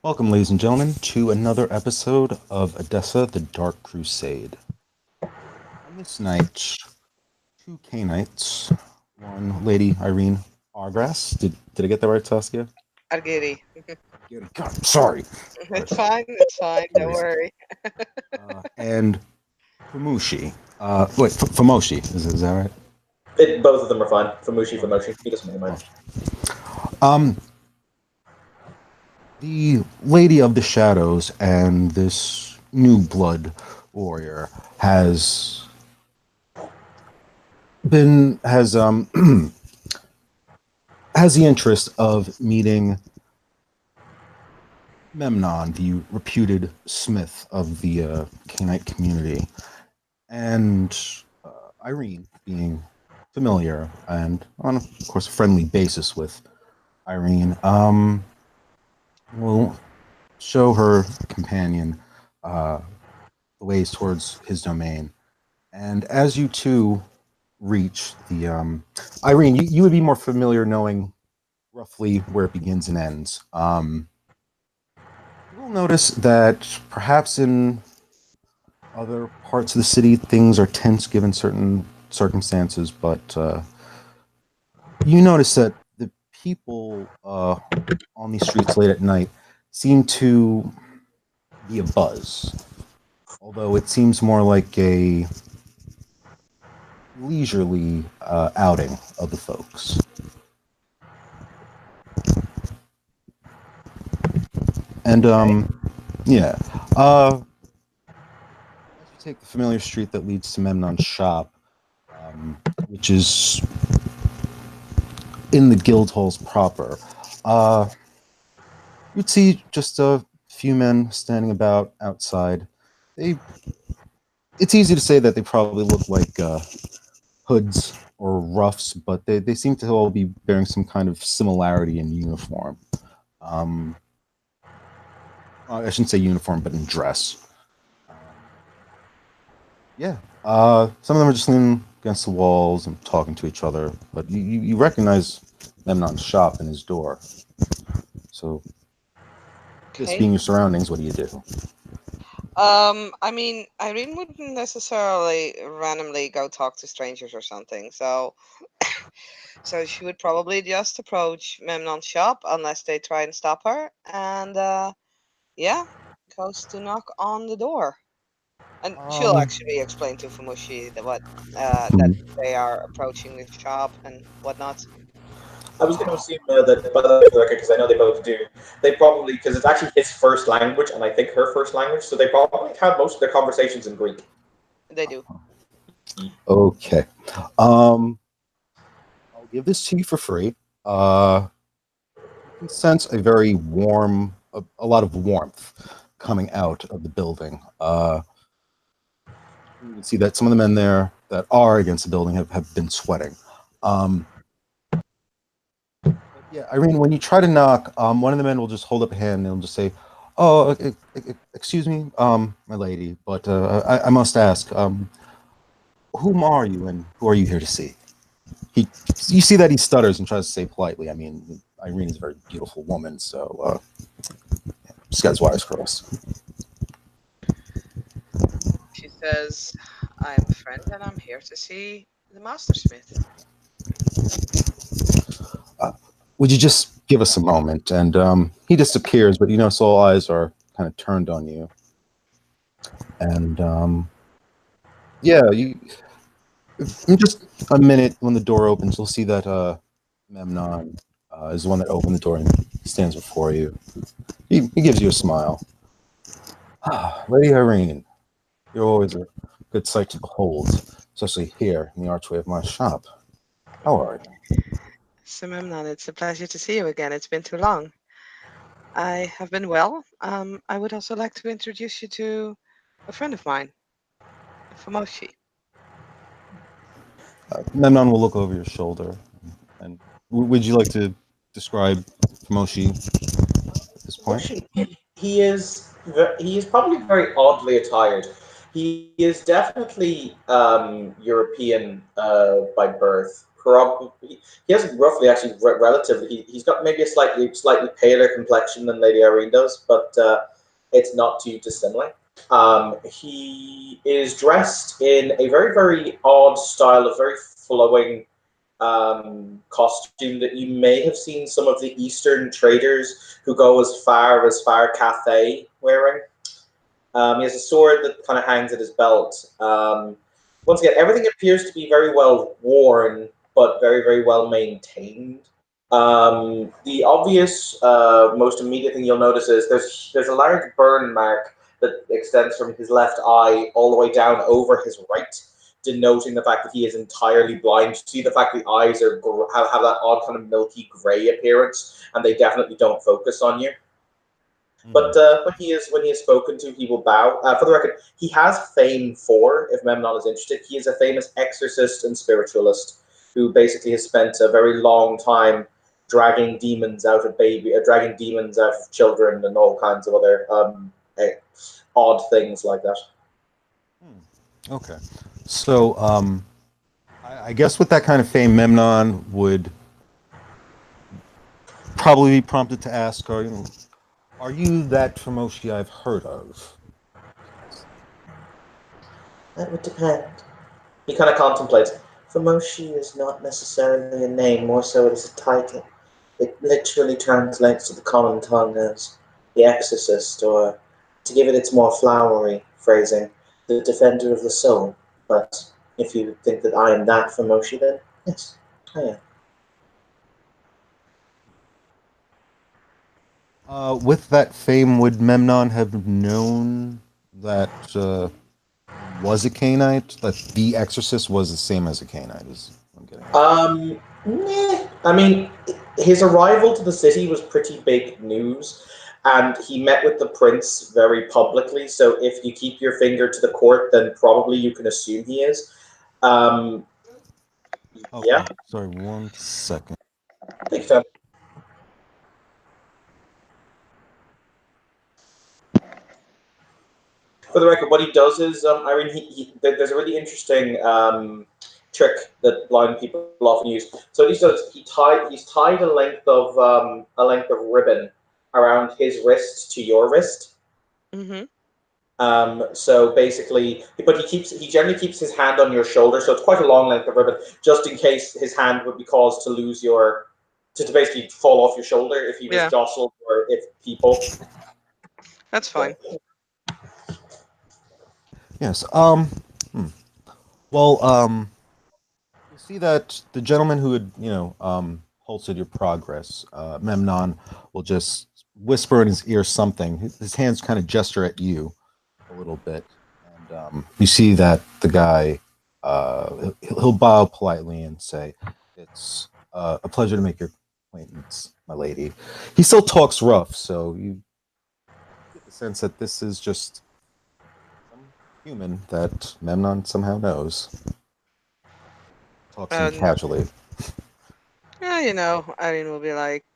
Welcome, ladies and gentlemen, to another episode of Odessa the Dark Crusade. On this night, two Canaanites, one lady, Irene Argrass. Did I get that right, Saskia? Argiri. God, sorry. But It's fine. It's fine. Don't anyways, worry. and Famushi. Wait, Famoshi, is that right? Both of them are fine. Famushi, Okay, Famoshi. He doesn't really mind. Famoshi. Um, the Lady of the Shadows and this new blood warrior been has has the interest of meeting Memnon, the reputed smith of the Canaanite community, and Irene, being familiar and on, of course, a friendly basis with Irene, will show her companion uh, the ways towards his domain. And as you two reach the Irene, you would be more familiar knowing roughly where it begins and ends. You will notice that perhaps in other parts of the city things are tense given certain circumstances, but you notice that the people on these streets late at night seem to be a buzz, although it seems more like a leisurely outing of the folks. And Okay. yeah, as you take the familiar street that leads to Memnon's shop, which is in the guild halls proper, uh, you'd see just a few men standing about outside. They, it's easy to say that they probably look like hoods or ruffs, but they seem to all be bearing some kind of similarity in uniform. Um, I shouldn't say uniform, but in dress. Um, yeah. Some of them are just leaning against the walls and talking to each other, but you recognize Memnon's shop and his door. So, this Okay. being your surroundings, what do you do? I mean, Irene wouldn't necessarily randomly go talk to strangers or something. So she would probably just approach Memnon's shop unless they try and stop her, and yeah, goes to knock on the door. And she'll Um, actually explain to Fumushi that hmm. they are approaching the shop and whatnot. I was going to assume that, by the way, for the record, because I know they both do, they probably, because it's actually his first language and I think her first language, so they probably have most of their conversations in Greek. They do. Okay. Um, I'll give this to you for free. You can sense a very warm, a lot of warmth coming out of the building. You can see that some of the men there that are against the building have been sweating. Um, but yeah, Irene, when you try to knock, one of the men will just hold up a hand and he'll just say, "Oh, excuse me, my lady, but I must ask, whom are you and who are you here to see?" He, you see that he stutters and tries to say politely. I mean, Irene is a very beautiful woman, so this guy's wires crossed. She says, I'm a friend and I'm here to see the Mastersmith. Uh, would you just give us a moment? And he disappears, but you notice all eyes are kind of turned on you. And yeah, in just a minute when the door opens, you'll see that Memnon is the one that opened the door and stands before you. He gives you a smile. Ah, Lady Irene, you're always a good sight to behold, especially here in the archway of my shop. How are you? So, Memnon, it's a pleasure to see you again. It's been too long. I have been well. I would also like to introduce you to a friend of mine, Famoshi. Memnon will look over your shoulder. And would you like to describe Moshi at this point? Famushi, he is probably very oddly attired. He is definitely European by birth, probably he has roughly actually relatively he's got maybe a slightly paler complexion than Lady Irene does, but it's not too dissimilar. He is dressed in a very, very odd style of very flowing costume that you may have seen some of the Eastern traders who go as far Cathay wearing. He has a sword that kind of hangs at his belt. Once again, everything appears to be very well worn, but very, very well maintained. The obvious, most immediate thing you'll notice is there's a large burn mark that extends from his left eye all the way down over his right, denoting the fact that he is entirely blind. You see the fact the eyes are have that odd kind of milky gray appearance, and they definitely don't focus on you. But when he is spoken to, he will bow. For the record, he has fame for, if Memnon is interested, he is a famous exorcist and spiritualist who basically has spent a very long time dragging demons out of children and all kinds of other odd things like that. Okay. So, I guess with that kind of fame, Memnon would probably be prompted to ask, are you that Tramoshi I've heard of? That would depend. He kind of contemplates. Famoshi is not necessarily a name, more so it is a title. It literally translates to the common tongue as the exorcist, or to give it its more flowery phrasing, the defender of the soul. But if you think that I am that Famoshi, then yes, I am. With that fame, would Memnon have known that was a Canaanite? That the exorcist was the same as a Canaanite? Is what I'm getting. I mean, his arrival to the city was pretty big news, and he met with the prince very publicly. So if you keep your finger to the court, then probably you can assume he is. Okay. Yeah. Sorry, 1 second. Take your time. For the record, what he does is, Irene, there's a really interesting trick that blind people often use. So what he does, he's tied a length of ribbon around his wrist to your wrist. Mm-hmm. So basically, but he generally keeps his hand on your shoulder, so it's quite a long length of ribbon, just in case his hand would be caused to lose to basically fall off your shoulder if he was jostled or if people. That's fine. Yes. Well, you see that the gentleman who had, halted your progress, Memnon, will just whisper in his ear something. His hands kind of gesture at you a little bit, and you see that the guy, he'll bow politely and say, "It's a pleasure to make your acquaintance, my lady." He still talks rough, so you get the sense that this is just human that Memnon somehow knows. Talks to him casually. Yeah, Irene will be like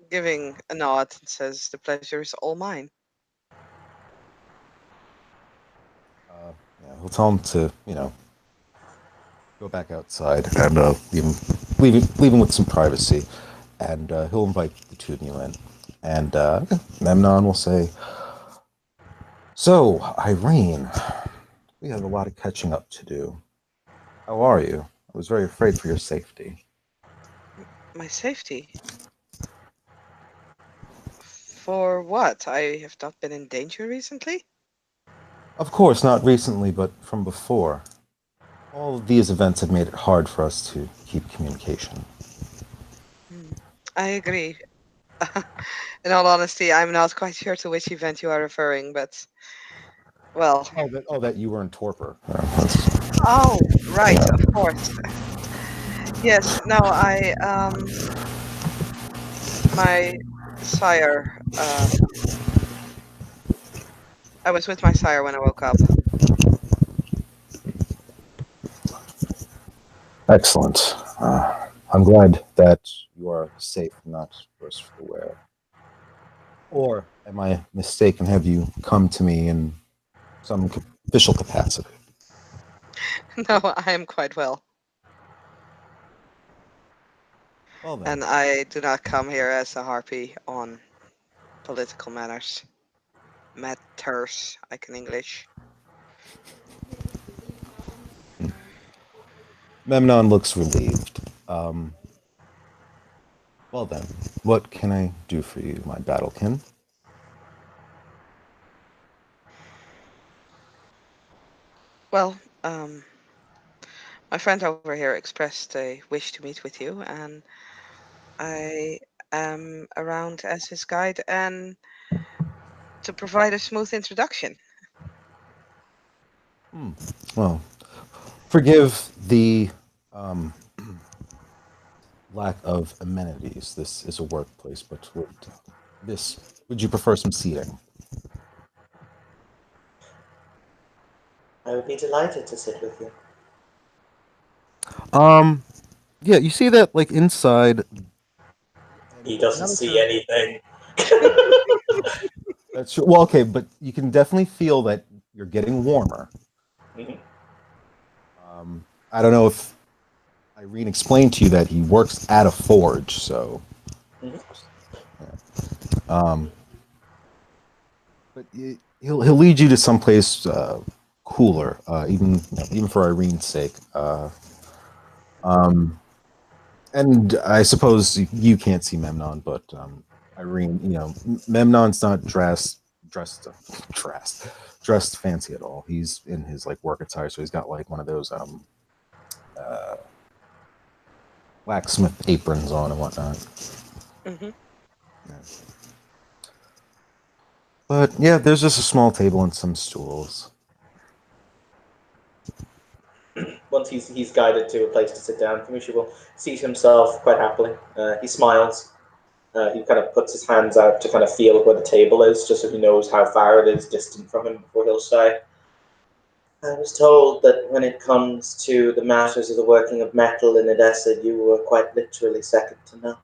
giving a nod and says, "The pleasure is all mine." He'll tell him to, go back outside and leave him with some privacy, and he'll invite the two of you in, and Memnon will say, "So, Irene, we have a lot of catching up to do. How are you? I was very afraid for your safety." My safety? For what? I have not been in danger recently? Of course, not recently, but from before. All of these events have made it hard for us to keep communication. I agree. In all honesty, I'm not quite sure to which event you are referring, but, well... that you were in torpor. Oh, right, of course. Yes, no, my sire, I was with my sire when I woke up. Excellent. I'm glad that you are safe, not worse for the wear. Or am I mistaken? Have you come to me in some official capacity? No, I am quite well. Well then. And I do not come here as a harpy on political matters. Matters, I can English. Memnon looks relieved. Well then, what can I do for you, my battlekin? Well, my friend over here expressed a wish to meet with you, and I am around as his guide and to provide a smooth introduction. Well, forgive the um, lack of amenities. This is a workplace, but would you prefer some seating? I would be delighted to sit with you. Yeah, you see that like inside. He doesn't Now that see you're- anything. That's true. Well, okay, but you can definitely feel that you're getting warmer. Mhm. I don't know if Irene explained to you that he works at a forge, so. Mhm. Um, but he'll lead you to someplace cooler, even for Irene's sake. Um, and I suppose you can't see Memnon, but Irene, Memnon's not dressed fancy at all. He's in his like work attire, so he's got like one of those uh, blacksmith aprons on and whatnot. Hmm. Yeah. But yeah, there's just a small table and some stools. Once he's guided to a place to sit down, Kamishi will seat himself quite happily. He smiles. He kind of puts his hands out to kind of feel where the table is, just so he knows how far it is distant from him before he'll say, I was told that when it comes to the matters of the working of metal in Edessa, you were quite literally second to none.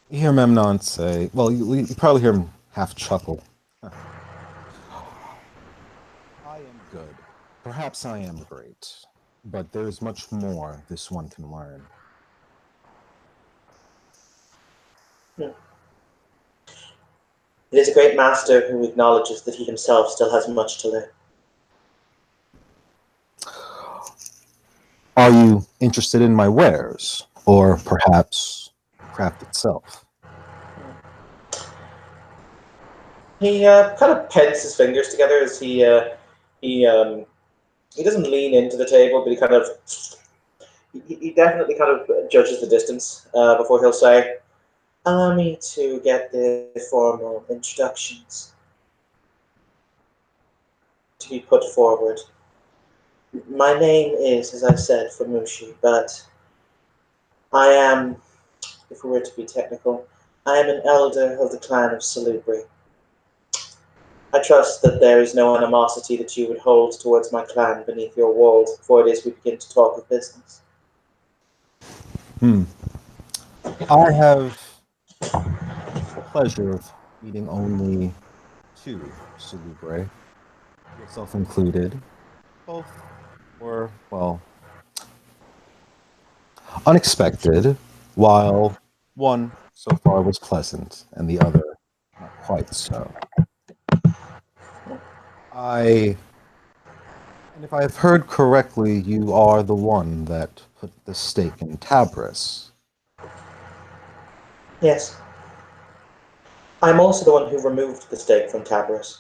You hear Memnon say, well, you probably hear him half chuckle. I am good. Perhaps I am great. But there is much more this one can learn. It is a great master who acknowledges that he himself still has much to learn. Are you interested in my wares? Or perhaps craft itself? He kind of pens his fingers together as he doesn't lean into the table, but he definitely kind of judges the distance before he'll say, "Allow me to get the formal introductions to be put forward. My name is, as I said, Famushi, but I am, if we were to be technical, I am an elder of the clan of Salubri. I trust that there is no animosity that you would hold towards my clan beneath your walls before it is we begin to talk of business." I have the pleasure of meeting only two Salubre, yourself included. Both were, well, unexpected, while one so far was pleasant and the other not quite so. I, and if I have heard correctly, you are the one that put the stake in Tabris. Yes. I'm also the one who removed the stake from Tabris.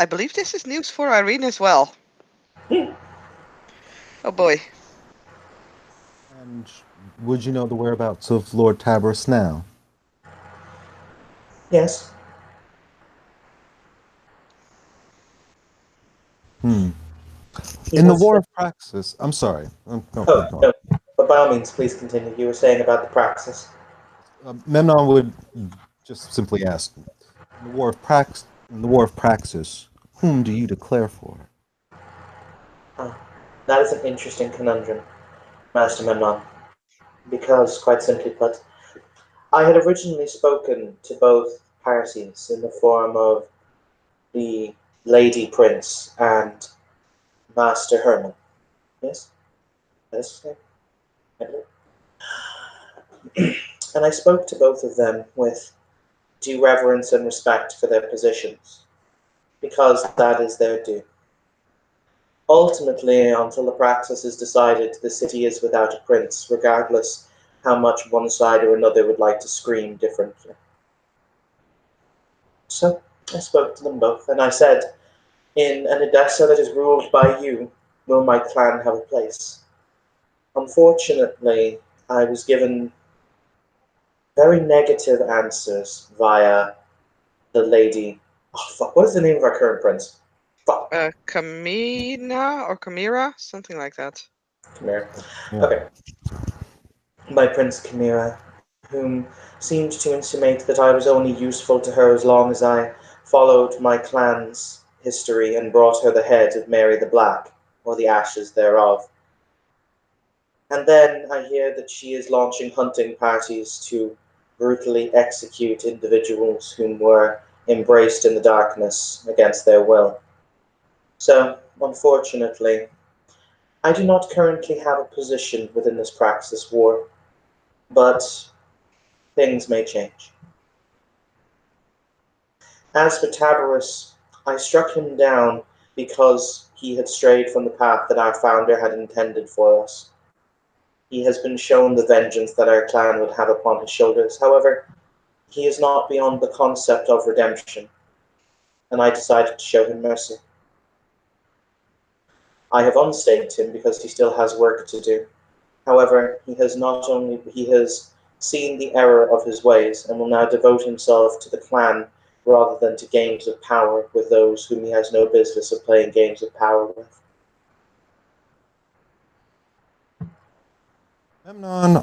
I believe this is news for Irene as well. Oh boy. And would you know the whereabouts of Lord Tabris now? Yes. Hmm. He In the was. War of Praxis, I'm sorry. Go Oh, on. no. But by all means, please continue. You were saying about the praxis. Memnon would just simply ask, in the War of Praxis, whom do you declare for? Oh, that is an interesting conundrum, Master Memnon. Because, quite simply put, I had originally spoken to both parties in the form of the Lady Prince and Master Herman. Yes? That's his name? I believe. And I spoke to both of them with due reverence and respect for their positions, because that is their due. Ultimately, until the praxis is decided, the city is without a prince, regardless how much one side or another would like to scream differently. So I spoke to them both, and I said, in an Edessa that is ruled by you, will my clan have a place? Unfortunately, I was given very negative answers via the lady. Oh, fuck, what is the name of our current prince? Fuck. Kamina or Kamira, something like that. Chimera. Yeah. Okay. My Prince Chimera, whom seemed to intimate that I was only useful to her as long as I followed my clan's history and brought her the head of Mary the Black, or the ashes thereof. And then I hear that she is launching hunting parties to brutally execute individuals whom were embraced in the darkness against their will. So, unfortunately, I do not currently have a position within this Praxis war, but things may change. As for Tabarus, I struck him down because he had strayed from the path that our founder had intended for us. He has been shown the vengeance that our clan would have upon his shoulders. However, he is not beyond the concept of redemption, and I decided to show him mercy. I have unstaked him because he still has work to do. However, he has seen the error of his ways and will now devote himself to the clan rather than to games of power with those whom he has no business of playing games of power with. Memnon,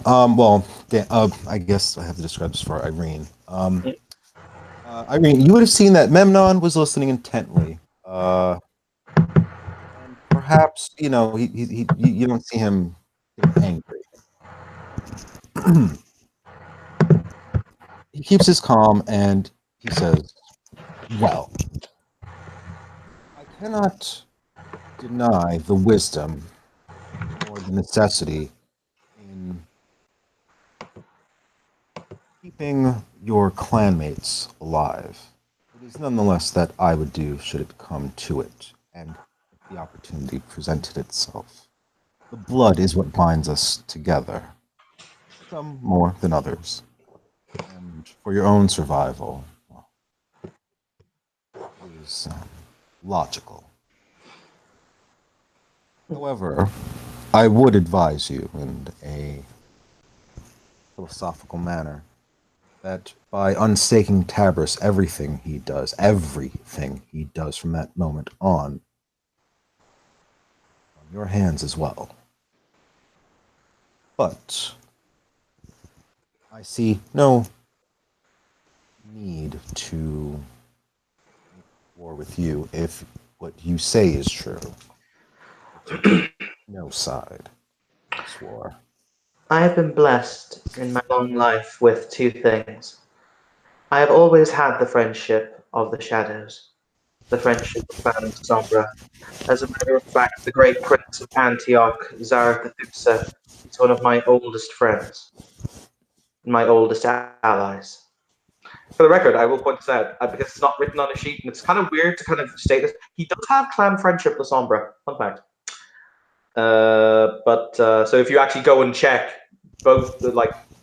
I guess I have to describe this for Irene. Irene, you would have seen that Memnon was listening intently. And perhaps, you don't see him getting angry. He keeps his calm and he says, well, I cannot deny the wisdom or the necessity in keeping your clanmates alive. It is nonetheless that I would do should it come to it, and if the opportunity presented itself. The blood is what binds us together, some more than others. And for your own survival, well, it is logical. However, I would advise you in a philosophical manner that by unstaking Tabris, everything he does from that moment on your hands as well. But I see no need to war with you if what you say is true. No side in this war. I have been blessed in my long life with two things. I have always had the friendship of the shadows, the friendship of Clan Sombra. As a matter of fact, the great prince of Antioch, Zarathustra, is one of my oldest friends, my oldest allies. For the record, I will point this out because it's not written on a sheet, and it's kind of weird to kind of state this. He does have clan friendship with Sombra. Fun fact. So if you actually go and check, both the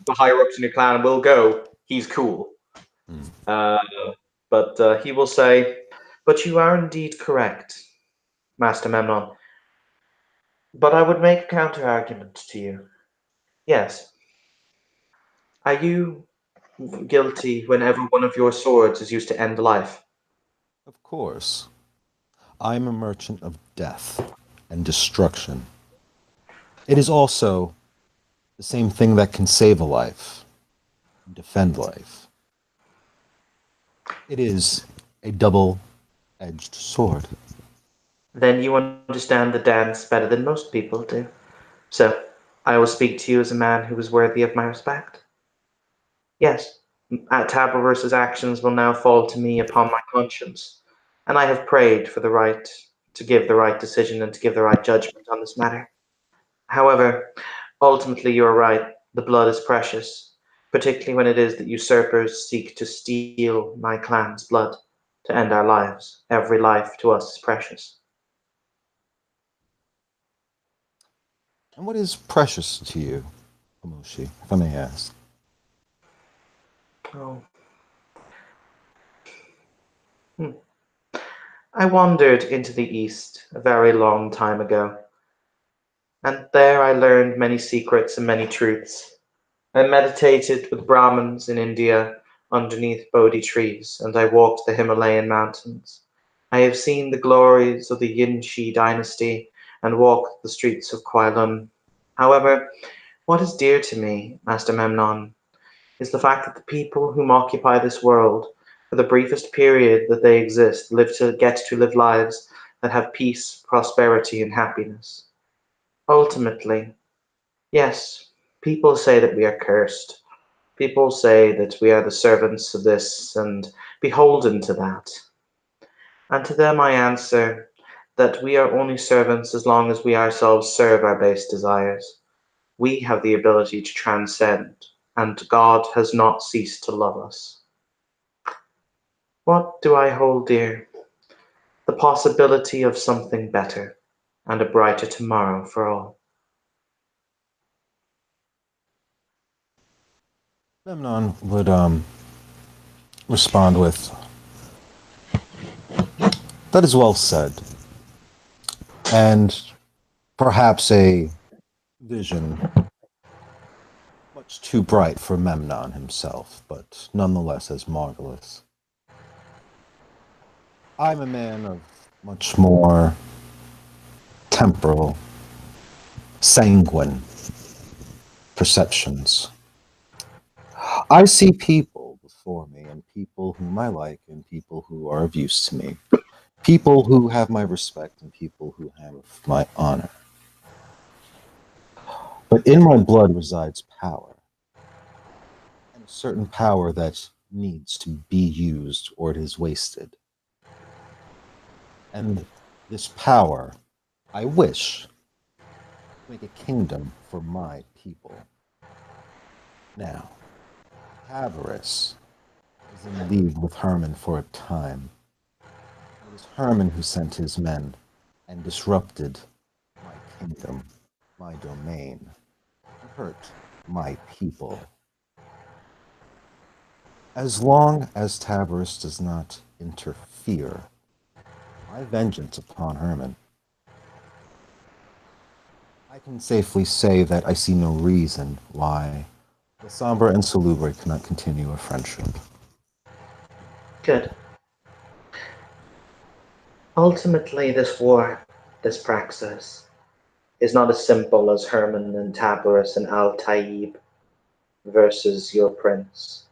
higher ups in your clan will go, he's cool. But he will say, but you are indeed correct, Master Memnon. But I would make a counter argument to you. Yes. Are you guilty whenever one of your swords is used to end life? Of course. I'm a merchant of death and destruction. It is also the same thing that can save a life, defend life. It is a double-edged sword. Then you understand the dance better than most people do. So, I will speak to you as a man who is worthy of my respect. Yes, Tabarus's actions will now fall to me upon my conscience. and I have prayed for the right to give the right decision and to give the right judgment on this matter. However, ultimately you are right. The blood is precious, particularly when it is that usurpers seek to steal my clan's blood to end our lives. Every life to us is precious. And what is precious to you, Amushi, if I may ask? Oh. I wandered into the East a very long time ago, and there I learned many secrets and many truths. I meditated with Brahmins in India underneath Bodhi trees, and I walked the Himalayan mountains. I have seen the glories of the Yinshi dynasty and walked the streets of Kuala. However, what is dear to me, Master Memnon, is the fact that the people whom occupy this world, for the briefest period that they exist, get to live lives that have peace, prosperity, and happiness. Ultimately, yes, people say that we are cursed. People say that we are the servants of this and beholden to that. And to them I answer that we are only servants as long as we ourselves serve our base desires. We have the ability to transcend, and God has not ceased to love us. What do I hold dear? The possibility of something better and a brighter tomorrow for all. Memnon would respond with, "That is well said, and perhaps a vision much too bright for Memnon himself, but nonetheless as marvelous. I'm a man of much more temporal, sanguine perceptions. I see people before me, and people whom I like, and people who are of use to me, people who have my respect, and people who have my honor. But in my blood resides power, and a certain power that needs to be used or it is wasted. And this power, I wish, to make a kingdom for my people. Now, Avarice is in league with Herman for a time. It was Herman who sent his men and disrupted my kingdom, my domain, and hurt my people. As long as Tabarus does not interfere, my vengeance upon Herman, I can safely say that I see no reason why the Sombra and Salubre cannot continue a friendship. Good. Ultimately, this war, this praxis, is not as simple as Herman and Tabarus and Al Taib versus your prince.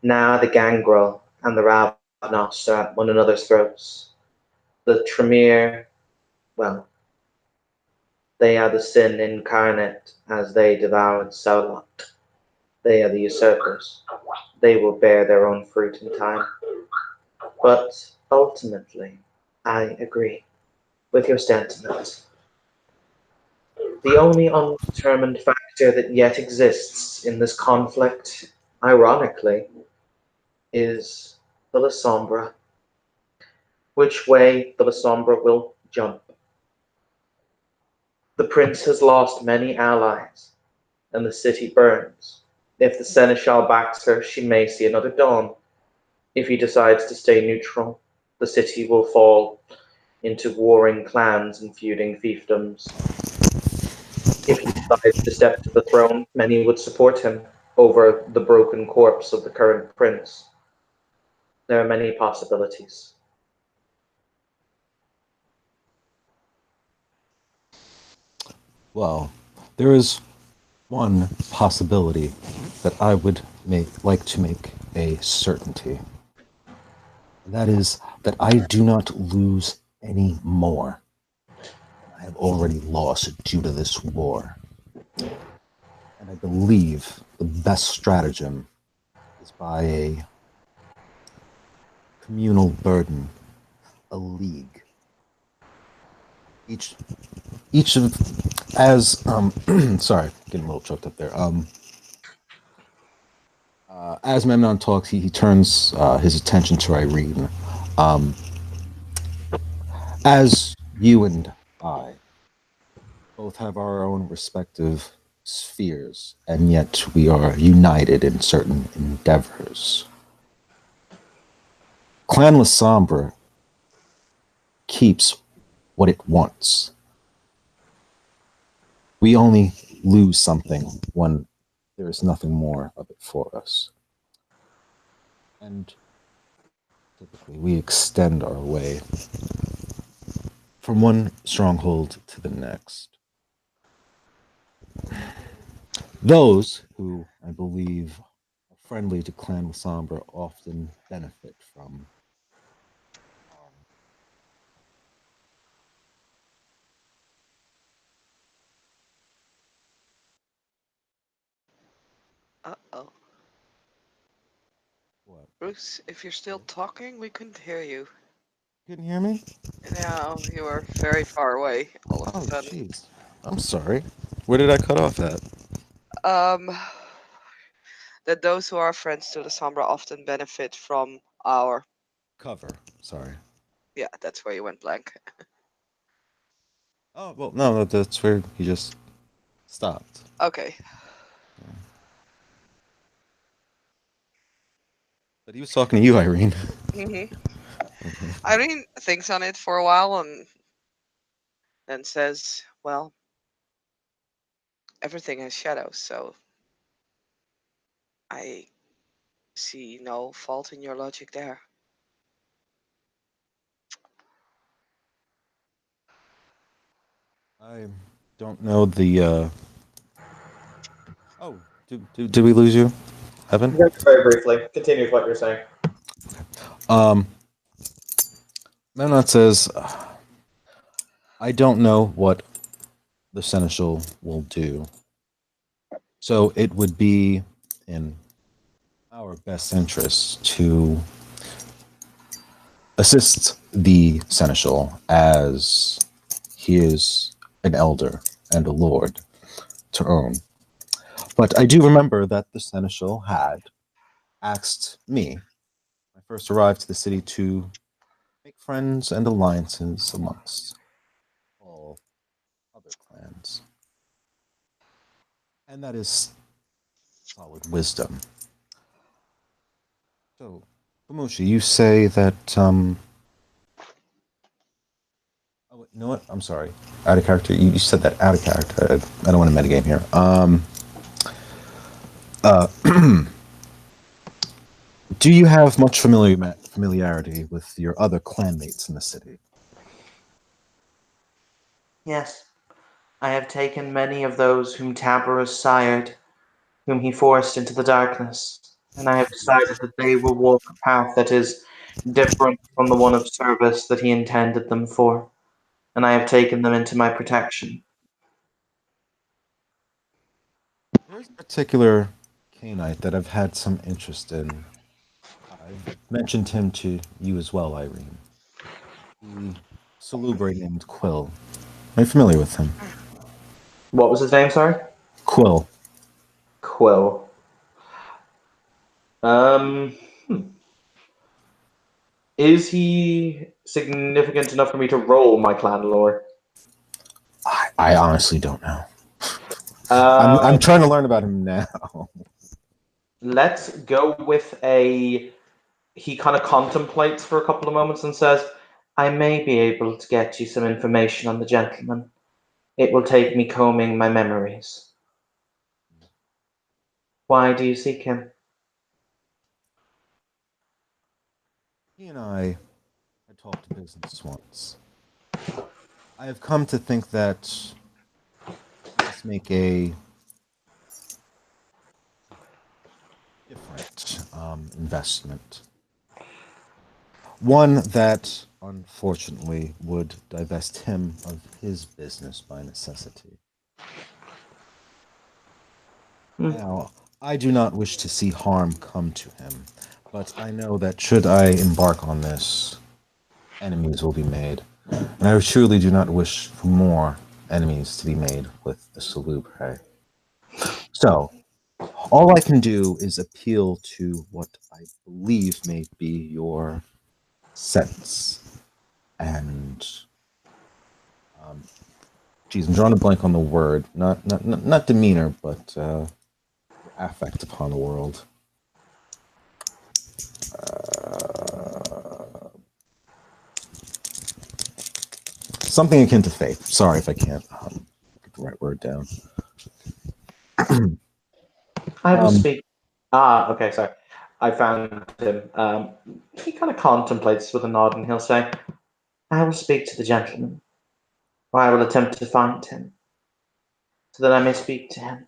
Now the Gangrel and the Ravnos are at one another's throats. The Tremere, well, they are the sin incarnate as they devoured Saulok. They are the usurpers. They will bear their own fruit in time. But ultimately, I agree with your sentiment. The only undetermined factor that yet exists in this conflict, ironically, is the Lasombra. Which way the Lasombra will jump. The prince has lost many allies, and the city burns. If the seneschal backs her, she may see another dawn. If he decides to stay neutral, the city will fall into warring clans and feuding fiefdoms. If he decides to step to the throne, many would support him over the broken corpse of the current prince. There are many possibilities. Well, there is one possibility that I would like to make a certainty. And that is that I do not lose any more. I have already lost due to this war. And I believe the best stratagem is by a communal burden a league. Each of as sorry, getting a little choked up there. As Memnon talks, he turns his attention to Irene. Um, as you and I both have our own respective spheres, and yet we are united in certain endeavors. Clan Lasombra keeps what it wants. We only lose something when there is nothing more of it for us. And typically we extend our way from one stronghold to the next. Those who, I believe, are friendly to Clan Lasombra often benefit from Uh-oh. what? Bruce, if you're still talking, we couldn't hear you. Couldn't hear me? Now you are very far away all of a Oh, sudden. jeez. I'm sorry. Where did I cut off at? Um, that those who are friends to the Sombra often benefit from our. Cover. Sorry. Yeah, that's where you went blank. Oh, well, no, that's where you just stopped. Okay. But he was talking to you, Irene. hmm Irene thinks on it for a while and then says, "Well, everything has shadows, so I see no fault in your logic there." I don't know the. Oh, did we lose you, Evan? Very briefly, continue with what you're saying. Memnon says, I don't know what the Seneschal will do. So it would be in our best interest to assist the Seneschal as he is an elder and a lord to own. But I do remember that the Seneschal had asked me, when I first arrived to the city, to make friends and alliances amongst all other clans. And that is solid wisdom. So, Kamushi, you say that, oh, you know what? I'm sorry. Out of character. You said that out of character. I don't want to metagame here. Do you have much familiarity with your other clanmates in the city? Yes, I have taken many of those whom Tabarus sired, whom he forced into the darkness, and I have decided that they will walk a path that is different from the one of service that he intended them for, and I have taken them into my protection. There's a particular Canite that I've had some interest in. I've mentioned him to you as well, Irene. The Salubre named Quill. Are you familiar with him? What was his name, sorry? Quill. Quill. Um, Is he significant enough for me to roll my clan lore? I honestly don't know. I'm trying to learn about him now. Let's go with a. He kind of contemplates for a couple of moments and says, I may be able to get you some information on the gentleman. It will take me combing my memories. Why do you seek him? He and I had talked business once. I have come to think that we must make a different investment. One that, unfortunately, would divest him of his business by necessity. Now, I do not wish to see harm come to him, but I know that should I embark on this enemies will be made. And I truly do not wish for more enemies to be made with the Salubre. So, all I can do is appeal to what I believe may be your sense. And, geez, I'm drawing a blank on the word. Not demeanor, but affect upon the world. Something akin to faith. Sorry if I can't get the right word down. I will speak. Okay, sorry. I found him. He kind of contemplates with a nod, and he'll say, "I will speak to the gentleman, or I will attempt to find him, so that I may speak to him.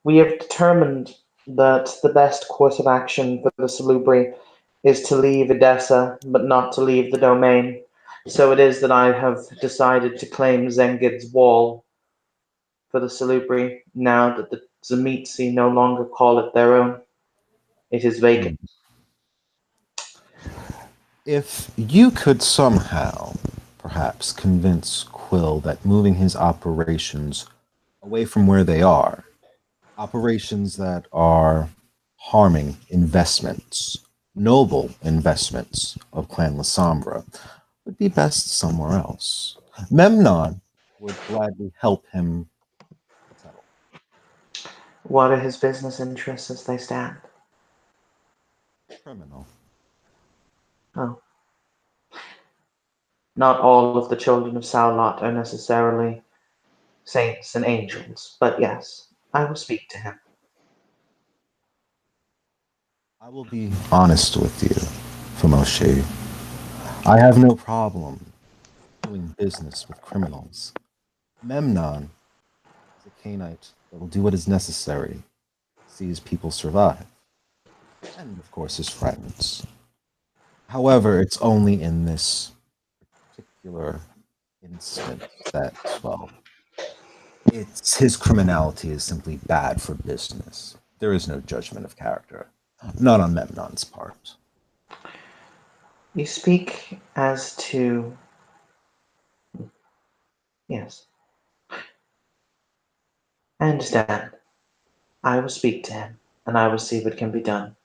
We have determined that the best course of action for the Salubri is to leave Edessa, but not to leave the domain. So it is that I have decided to claim Zengid's wall for the Salubri, now that the Tzimisce no longer call it their own. It is vacant." If you could somehow, perhaps, convince Quill that moving his operations away from where they are, operations that are harming investments, noble investments of Clan Lasombra, would be best somewhere else. Memnon would gladly help him settle. What are his business interests as they stand? Criminal. Oh. Not all of the children of Saulot are necessarily saints and angels, but yes, I will speak to him. I will be honest with you, Famoshi. I have no problem doing business with criminals. Memnon is a Cainite that will do what is necessary to see his people survive, and of course his friends. However, it's only in this particular instance that, well, it's his criminality is simply bad for business. There is no judgment of character, not on Memnon's part. You speak as to. Yes. I understand. I will speak to him, and I will see what can be done.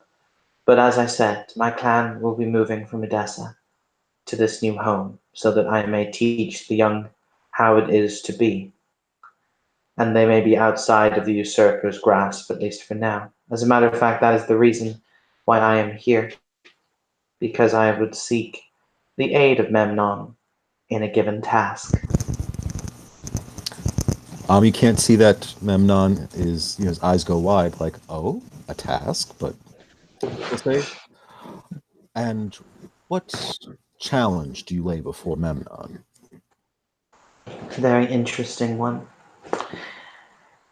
But as I said, my clan will be moving from Edessa to this new home, so that I may teach the young how it is to be. And they may be outside of the usurper's grasp, at least for now. As a matter of fact, that is the reason why I am here, because I would seek the aid of Memnon in a given task. You can't see that Memnon is, his eyes go wide, like, oh, a task, but we'll say. And what challenge do you lay before Memnon? Very interesting one.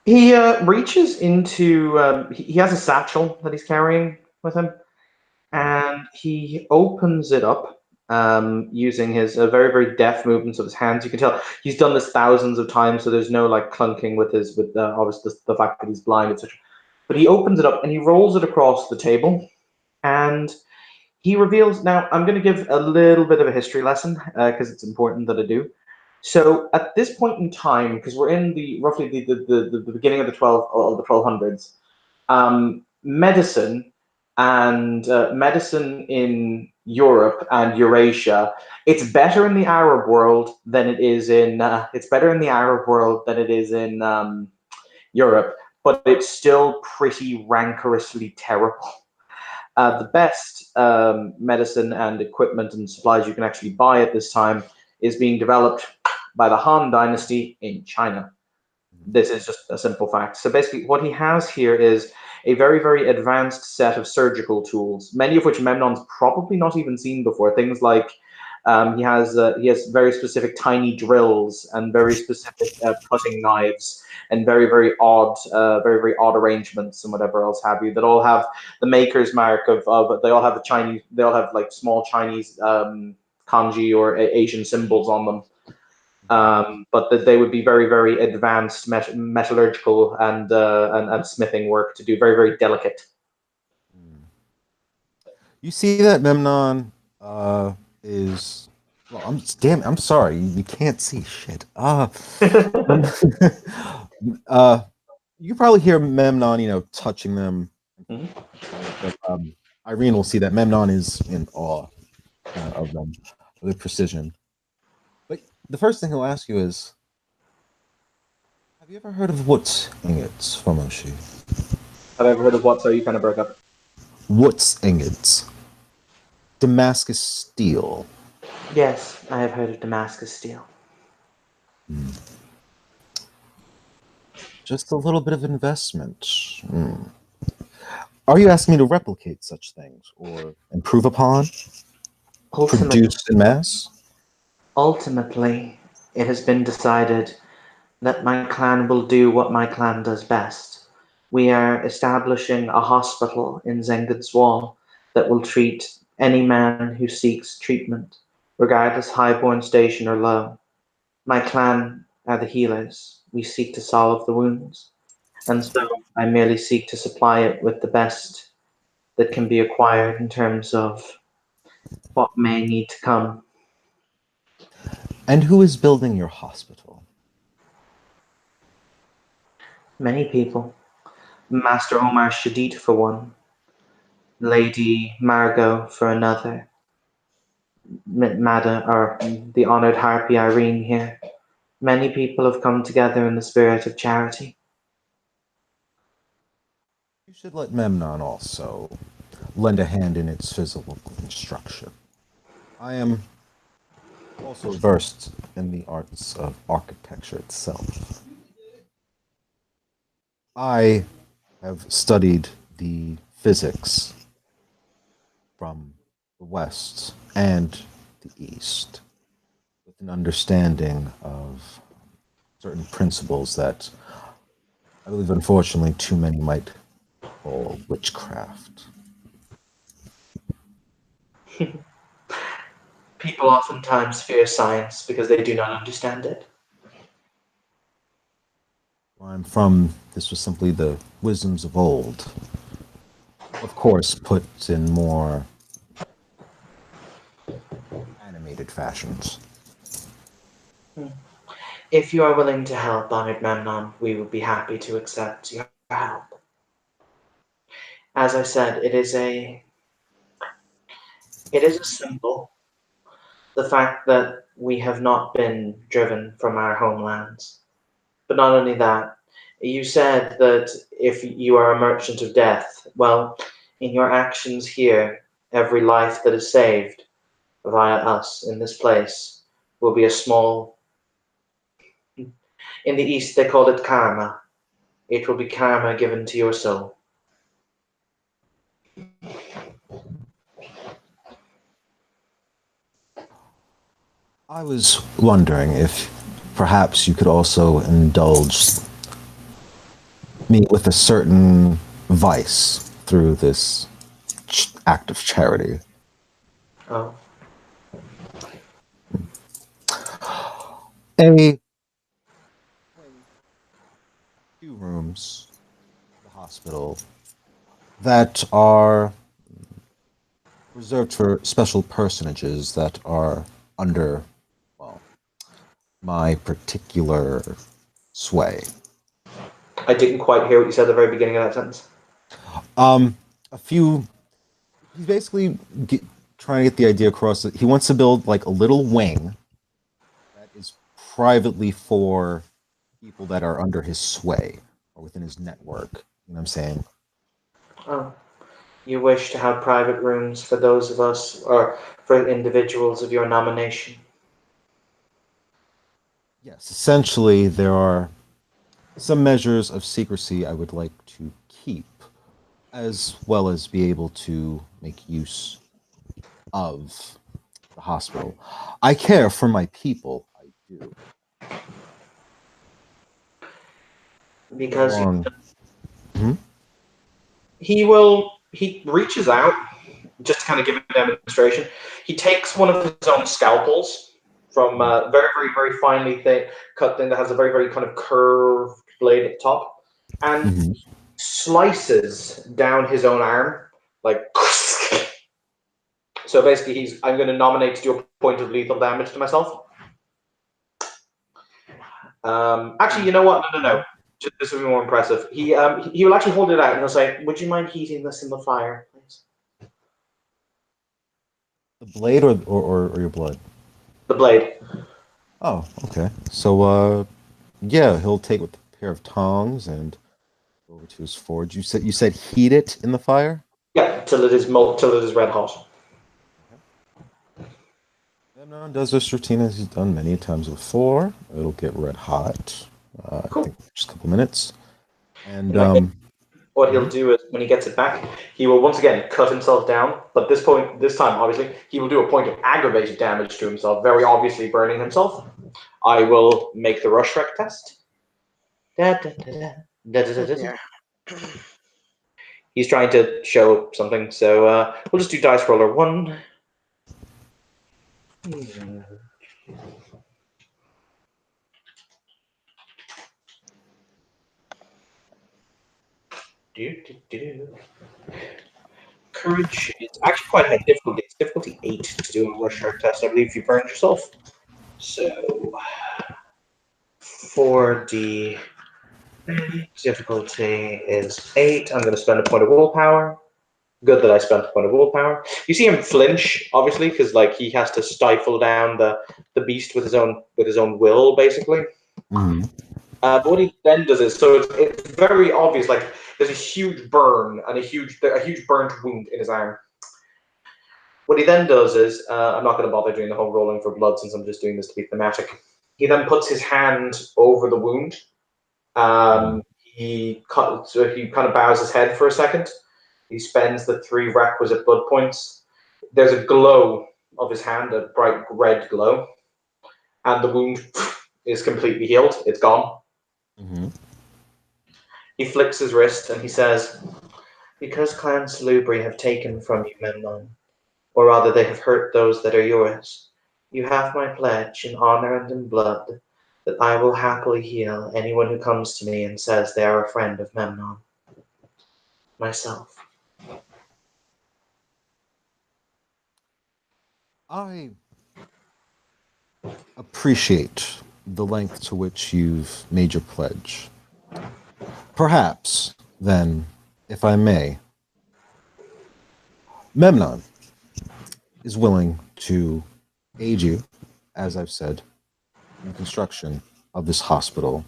He reaches into. He has a satchel that he's carrying with him, and he opens it up using his very very deft movements of his hands. You can tell he's done this thousands of times, so there's no like clunking with obviously the fact that he's blind, etc. But he opens it up and he rolls it across the table, and he reveals. Now I'm going to give a little bit of a history lesson because it's important that I do. So at this point in time, because we're in the roughly the beginning of the 1200s, medicine and medicine in Europe and Eurasia, it's better in the Arab world than it is in Europe, but it's still pretty rancorously terrible. The best medicine and equipment and supplies you can actually buy at this time is being developed by the Han Dynasty in China. This is just a simple fact. So basically, what he has here is a very, very advanced set of surgical tools, many of which Memnon's probably not even seen before. Things like he has very specific tiny drills and very specific cutting knives and very, very odd arrangements and whatever else have you that all have the maker's mark of they all have like small Chinese kanji or Asian symbols on them. But that they would be very, very advanced metallurgical and smithing work to do, very, very delicate. You see that Memnon is Well, I'm sorry. You can't see shit. You probably hear Memnon, touching them. Mhm. But Irene will see that Memnon is in awe of them, of their precision. But the first thing he'll ask you is, have you ever heard of Woods ingots, Fomoshi? Have I ever heard of what? So you kind of broke up. Woods ingots. Damascus steel. Yes, I have heard of Damascus steel. Just a little bit of investment. Are you asking me to replicate such things or improve upon, produce in mass? Ultimately, it has been decided that my clan will do what my clan does best. We are establishing a hospital in Zengad's Wall that will treat any man who seeks treatment, regardless highborn station or low. My clan are the healers. We seek to solve the wounds, and so I merely seek to supply it with the best that can be acquired in terms of what may need to come. And who is building your hospital? Many people. Master Omar Shadid for one, Lady Margot for another, or the honored Harpy Irene here. Many people have come together in the spirit of charity. You should let Memnon also lend a hand in its physical construction. I am also versed in the arts of architecture itself. I have studied the physics from the West and the East with an understanding of certain principles that I believe, unfortunately, too many might call witchcraft. People oftentimes fear science because they do not understand it. Where I'm from, this was simply the wisdoms of old. Of course, put in more animated fashions. If you are willing to help, honored Memnon, we would be happy to accept your help. As I said, it is a symbol. The fact that we have not been driven from our homelands. But not only that, you said that if you are a merchant of death, well, in your actions here, every life that is saved via us in this place will be a small. In the East, they call it karma. It will be karma given to your soul. I was wondering if perhaps you could also indulge me with a certain vice through this act of charity. Oh, A few rooms, the hospital, that are reserved for special personages that are under, well, my particular sway. I didn't quite hear what you said at the very beginning of that sentence. A few. He's basically trying to get the idea across that he wants to build like a little wing that is privately for people that are under his sway or within his network. You know what I'm saying? Oh, you wish to have private rooms for those of us, or for individuals of your nomination. Yes. Essentially, there are some measures of secrecy I would like to keep, as well as be able to make use of the hospital. I care for my people. I do. Because Along. Hmm? he reaches out, just to kind of give a demonstration. He takes one of his own scalpels from a very, very, very finely cut thing that has a very, very kind of curved blade at the top, and Mhm. slices down his own arm, like So basically, I'm going to nominate to do a point of lethal damage to myself. Actually, you know what? No. This will be more impressive. He will actually hold it out and he'll say, "Would you mind heating this in the fire, please?" The blade or your blood? The blade. Oh, okay. So, yeah, he'll take with a pair of tongs and go over to his forge. You said heat it in the fire? Yeah, till it is red hot. Memnon does this routine as he's done many times before. It'll get red hot. I Cool. think just a couple minutes. And What he'll do is when he gets it back, he will once again cut himself down. But this time, obviously, he will do a point of aggravated damage to himself, very obviously burning himself. I will make the Rushrek test. Yeah. He's trying to show something, so we'll just do dice roller 1. Courage is actually quite high difficulty. It's difficulty 8 to do a Rushrek test. I believe if you burned yourself. So 4d difficulty is 8. I'm going to spend a point of willpower. Good that I spent a point of willpower. You see him flinch, obviously, because like he has to stifle down the beast with his own will, basically. mhm. But what he then does is, so it's very obvious. Like there's a huge burn and a huge burnt wound in his arm. What he then does is, I'm not going to bother doing the whole rolling for blood since I'm just doing this to be thematic. He then puts his hand over the wound. He kind of bows his head for a second. He spends the 3 requisite blood points. There's a glow of his hand, a bright red glow, and the wound is completely healed. It's gone. Mm-hmm. He flicks his wrist and he says, "Because Clan Salubri have taken from you Memnon, or rather they have hurt those that are yours, you have my pledge in honor and in blood that I will happily heal anyone who comes to me and says they are a friend of Memnon. Myself." I appreciate the length to which you've made your pledge. Perhaps, then, if I may, Memnon is willing to aid you, as I've said, in the construction of this hospital.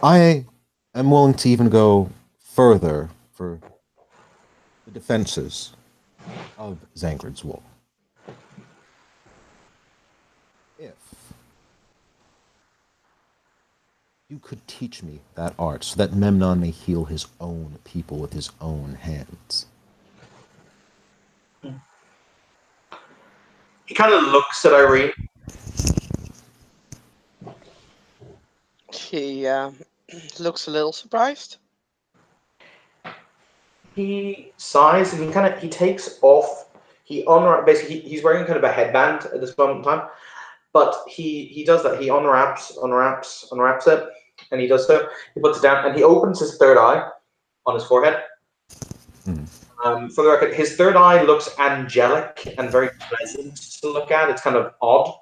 I am willing to even go further for the defenses of Zangrid's Wall. If you could teach me that art so that Memnon may heal his own people with his own hands. He kind of looks at Irene. He looks a little surprised. He sighs and he takes off. Basically he's wearing kind of a headband at this moment in time, but he does that. He unwraps it, and he does so. He puts it down and he opens his third eye on his forehead. For the record, his third eye looks angelic and very pleasant to look at. It's kind of odd.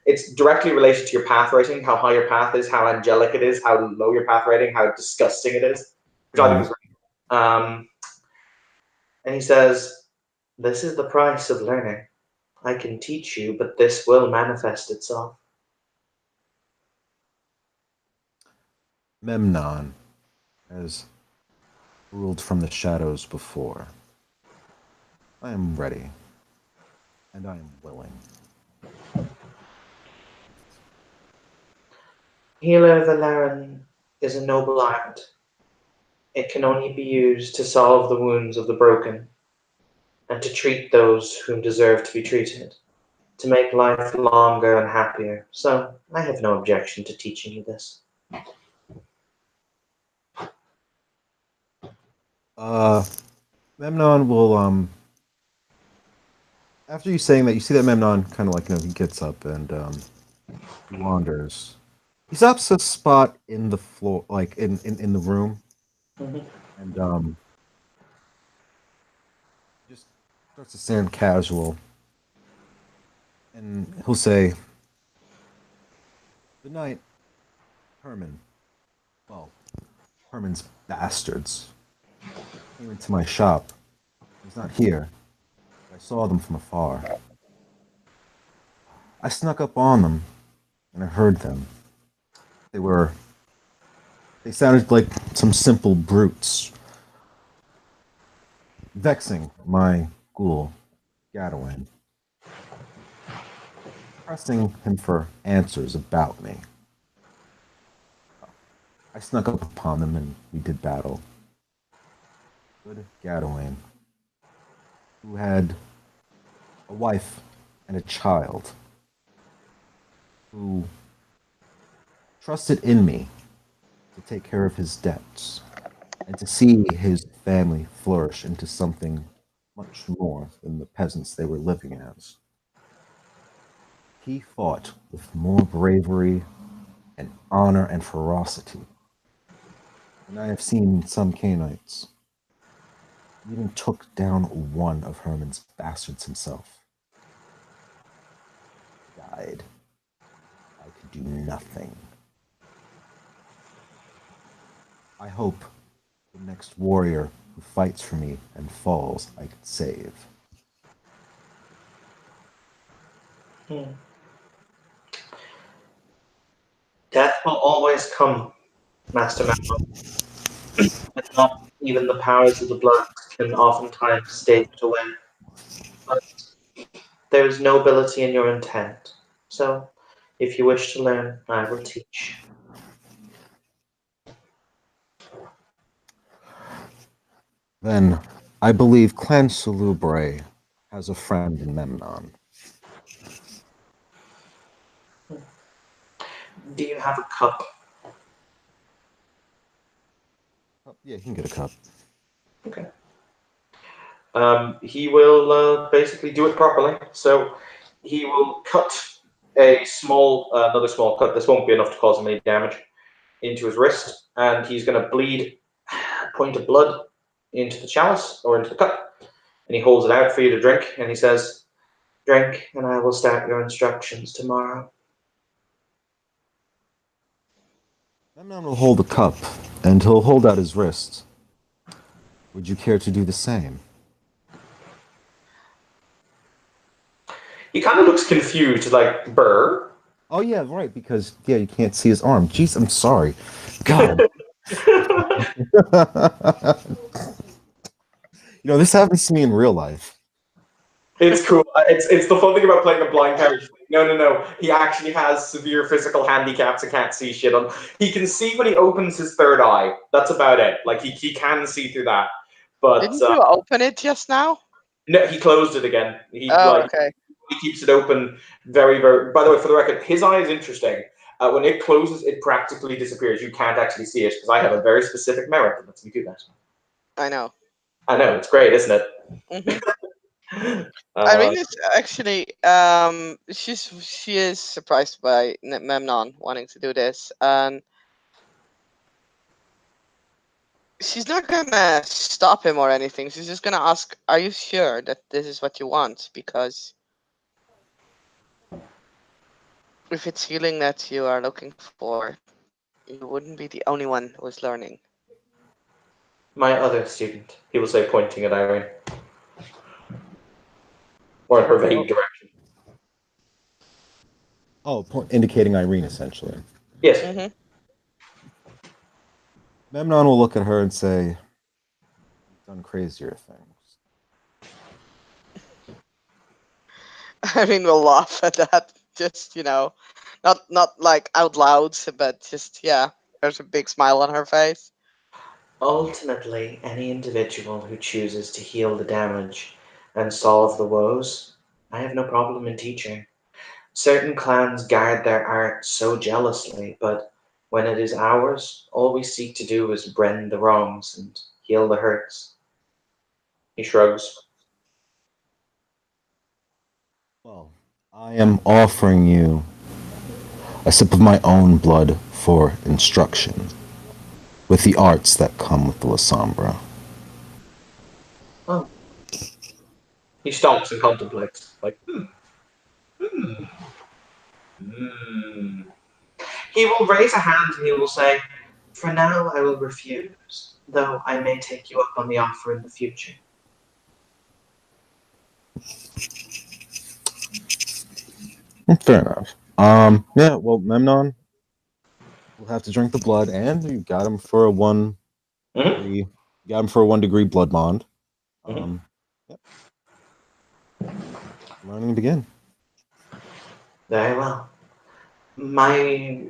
It's directly related to your path rating, how high your path is, how angelic it is, how low your path rating, how disgusting it is, which I think is great. And he says, "This is the price of learning. I can teach you, but this will manifest itself." Memnon has ruled from the shadows before. I am ready, and I am willing. Healer Valerian is a noble art. It can only be used to solve the wounds of the broken, and to treat those whom deserve to be treated, to make life longer and happier. So I have no objection to teaching you this. Memnon will after you saying that, you see that Memnon kind of like, he gets up and wanders. He stops a spot in the floor, like in the room, Mhm. and just Starts to sound casual, and he'll say, "Good night, Herman." Well, Herman's bastards came into my shop. He's not here. I saw them from afar. I snuck up on them, and I heard them. They were. They sounded like some simple brutes, vexing my ghoul, Gadwin, pressing him for answers about me. I snuck up upon them and we did battle. Good Gadwin, who had a wife and a child, who trusted in me to take care of his debts and to see his family flourish into something much more than the peasants they were living as. He fought with more bravery and honor and ferocity than I have seen some Canaanites. He even took down one of Herman's bastards himself. He died. I could do nothing. I hope the next warrior who fights for me and falls I can save. Death will always come, Master Memnon, but not even the powers of the blood can oftentimes stave it away. But there is nobility in your intent, so if you wish to learn, I will teach. Then I believe Clan Salubre has a friend in Memnon. Do you have a cup? Oh, yeah, you can get a cup. Okay. He will basically do it properly. So he will cut another small cut. This won't be enough to cause him any damage into his wrist, and he's going to bleed a point of blood into the chalice or into the cup, and he holds it out for you to drink, and he says, "Drink, and I will start your instructions tomorrow." Memnon will hold the cup, and he'll hold out his wrist. Would you care to do the same? He kind of looks confused, like, "Burr?" Oh yeah, right, because yeah, you can't see his arm. Jeez, I'm sorry. God. This happens to me in real life. It's cool. It's the fun thing about playing a blind character. No. He actually has severe physical handicaps and can't see shit. He can see when he opens his third eye. That's about it. Like he can see through that. But Didn't you open it just now? no, he closed it again. Okay. He keeps it open very, very. By the way, for the record, his eye is interesting. When it closes, it practically disappears. You can't actually see it because I have a very specific merit that lets me do that. I know. It's great, isn't it? Mm-hmm. Irene is actually she is surprised by Memnon wanting to do this, and she's not gonna stop him or anything. She's just gonna ask, "Are you sure that this is what you want?" Because if it's healing that you are looking for, you wouldn't be the only one who is learning. My other student, he will say, pointing at Irene. Or in her vague direction. Oh, indicating Irene, essentially. Yes. Mm-hmm. Memnon will look at her and say, "You've done crazier things." Irene will laugh at that. Just not like out loud, but just there's a big smile on her face. Ultimately, any individual who chooses to heal the damage and solve the woes, I have no problem in teaching. Certain clans guard their art so jealously, but when it is ours, all we seek to do is brand the wrongs and heal the hurts. He shrugs. Well, I am offering you a sip of my own blood for instruction, with the arts that come with the Lasombra. Oh. He stops and contemplates, like, hmm. He will raise a hand and he will say, "For now, I will refuse, though I may take you up on the offer in the future." Fair enough. Yeah, well, Memnon will have to drink the blood, and you got him for a one Mhm. degree. You got him for a 1 degree blood bond. Mhm. Yep. Learning begin. Very well. My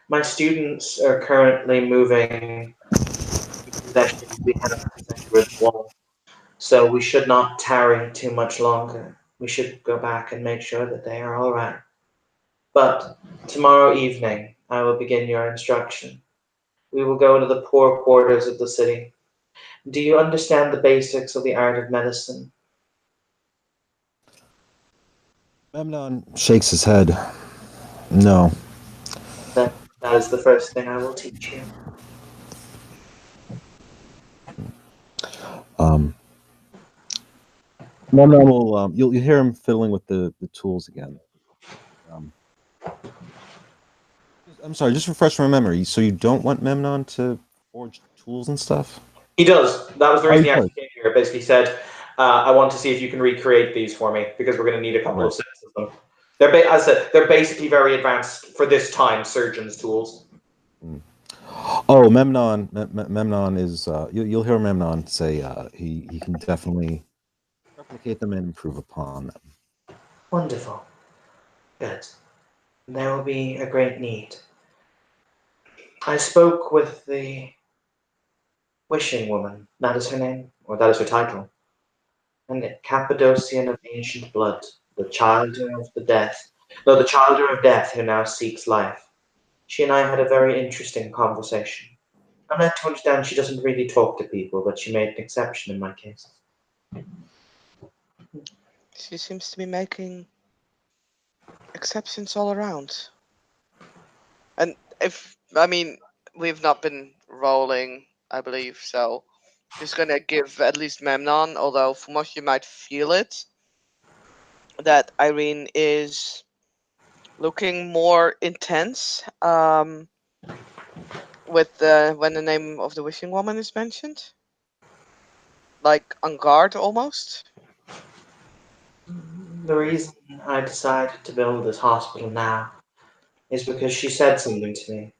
my students are currently moving possessions we have at the center of the wall, so we should not tarry too much longer. We should go back and make sure that they are all right. But tomorrow evening, I will begin your instruction. We will go to the poor quarters of the city. Do you understand the basics of the art of medicine? Memnon shakes his head. No. Then that is the first thing I will teach you. Um, Memnon will. You'll hear him fiddling with the tools again. Um, I'm sorry. Just refresh my memory. So you don't want Memnon to forge tools and stuff? He does. That was the Oh, reason he he does. actually came here. Basically said, "I want to see if you can recreate these for me because we're going to need a couple Right. of sets of them." As I said, they're basically very advanced for this time surgeon's tools. Mm. Oh, Memnon is. You'll hear Memnon say he can definitely replicate them and improve upon them. Wonderful. Good. There will be a great need. I spoke with the wishing woman. That is her name, or that is her title. An Cappadocian of ancient blood, the childer of the death. No, the childer of death who now seeks life. She and I had a very interesting conversation. I'm led to understand she doesn't really talk to people, but she made an exception in my case. She seems to be making exceptions all around. And we've not been rolling, I believe, so just gonna give at least Memnon, although from what you might feel it, that Irene is looking more intense. With when the name of the wishing woman is mentioned, like on guard almost. The reason I decided to build this hospital now is because she said something to me.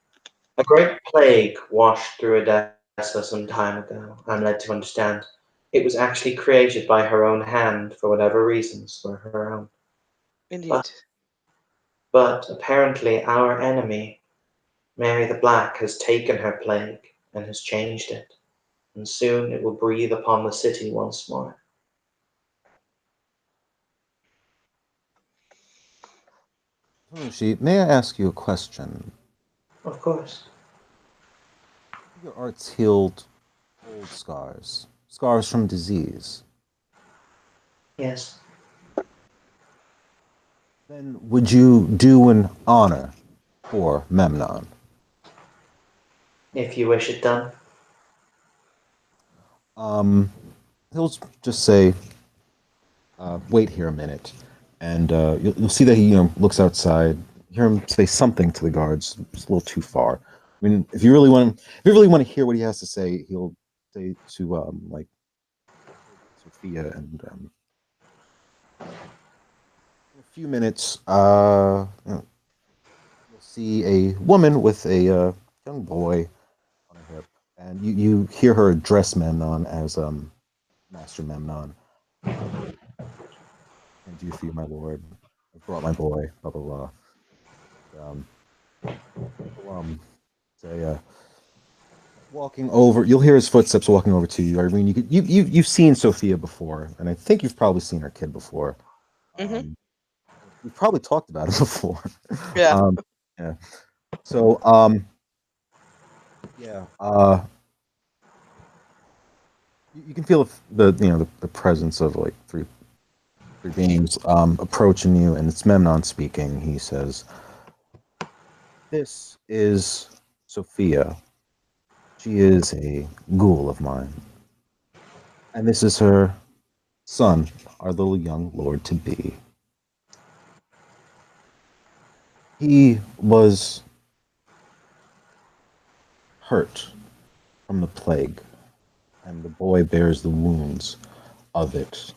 A great plague washed through Odessa some time ago, I'm led to understand. It was actually created by her own hand for whatever reasons were her own. Indeed. But apparently our enemy, Mary the Black, has taken her plague and has changed it, and soon it will breathe upon the city once more. Tamushi, may I ask you a question? Of course. Your arts healed old scars, scars from disease. Yes. Then would you do an honor for Memnon? If you wish it done. He'll just say, "Wait here a minute," and you'll see that he looks outside. Hear him say something to the guards. It's a little too far. I mean, if you really want to hear what he has to say, he'll say to like Sophia and in a few minutes, you'll see a woman with a young boy on her hip, and you hear her address Memnon as Master Memnon. And do you for you, my lord? I brought my boy. Blah blah blah. Um, say walking over. You'll hear his footsteps walking over to you, Irene. You've seen Sophia before, and I think you've probably seen her kid before. Mm-hmm. We've probably talked about it before. Yeah. Yeah. So yeah. You can feel the presence of like three beings approaching you, and it's Memnon speaking. He says, "This is Sophia. She is a ghoul of mine, and this is her son, our little young lord to be. He was hurt from the plague, and the boy bears the wounds of it.